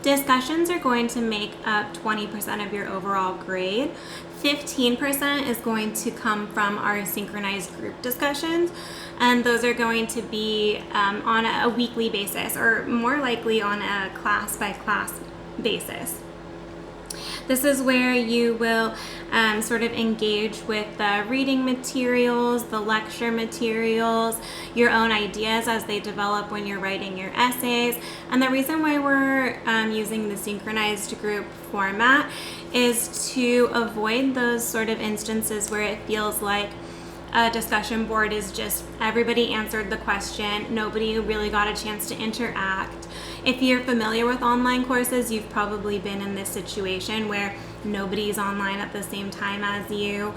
Discussions are going to make up 20% of your overall grade. 15% is going to come from our synchronized group discussions, and those are going to be on a weekly basis, or more likely on a class by class basis. This is where you will sort of engage with the reading materials, the lecture materials, your own ideas as they develop when you're writing your essays. And the reason why we're using the synchronized group format is to avoid those sort of instances where it feels like a discussion board is just everybody answered the question, nobody really got a chance to interact. If you're familiar with online courses, you've probably been in this situation where nobody's online at the same time as you.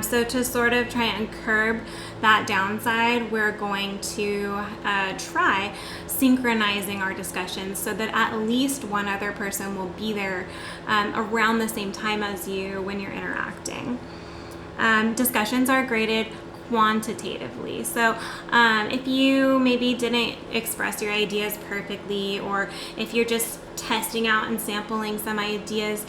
So to sort of try and curb that downside, we're going to try synchronizing our discussions so that at least one other person will be there around the same time as you when you're interacting. Discussions are graded quantitatively. So if you maybe didn't express your ideas perfectly, or if you're just testing out and sampling some ideas,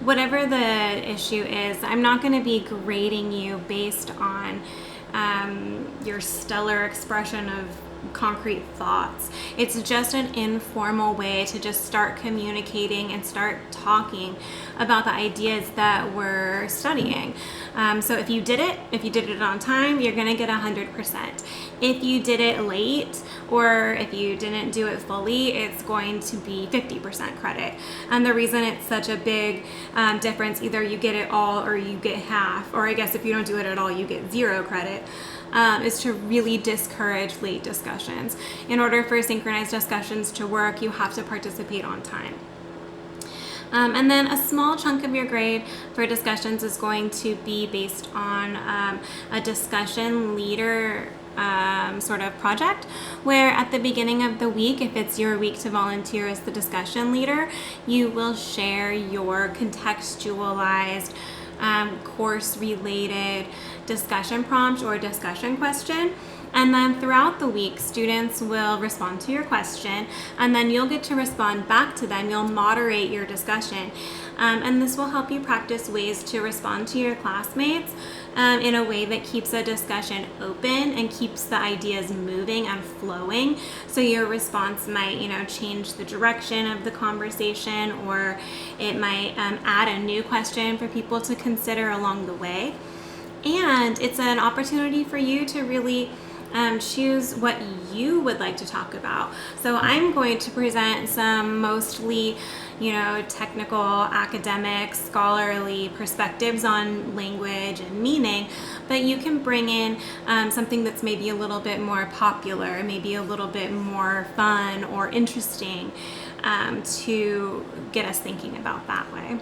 whatever the issue is, I'm not going to be grading you based on your stellar expression of concrete thoughts. It's just an informal way to just start communicating and start talking about the ideas that we're studying. So if you did it on time, you're going to get 100%. If you did it late, or if you didn't do it fully, it's going to be 50% credit. And the reason it's such a big difference, either you get it all or you get half, or I guess if you don't do it at all, you get 0 credit, is to really discourage late discussions. In order for synchronized discussions to work, you have to participate on time. And then a small chunk of your grade for discussions is going to be based on a discussion leader sort of project, where at the beginning of the week, if it's your week to volunteer as the discussion leader, you will share your contextualized course-related discussion prompt or discussion question. And then throughout the week, students will respond to your question, and then you'll get to respond back to them. You'll moderate your discussion. And this will help you practice ways to respond to your classmates in a way that keeps a discussion open and keeps the ideas moving and flowing. So your response might, change the direction of the conversation, or it might add a new question for people to consider along the way. And it's an opportunity for you to really choose what you would like to talk about. So I'm going to present some mostly, technical, academic, scholarly perspectives on language and meaning, but you can bring in something that's maybe a little bit more popular, maybe a little bit more fun or interesting to get us thinking about that way.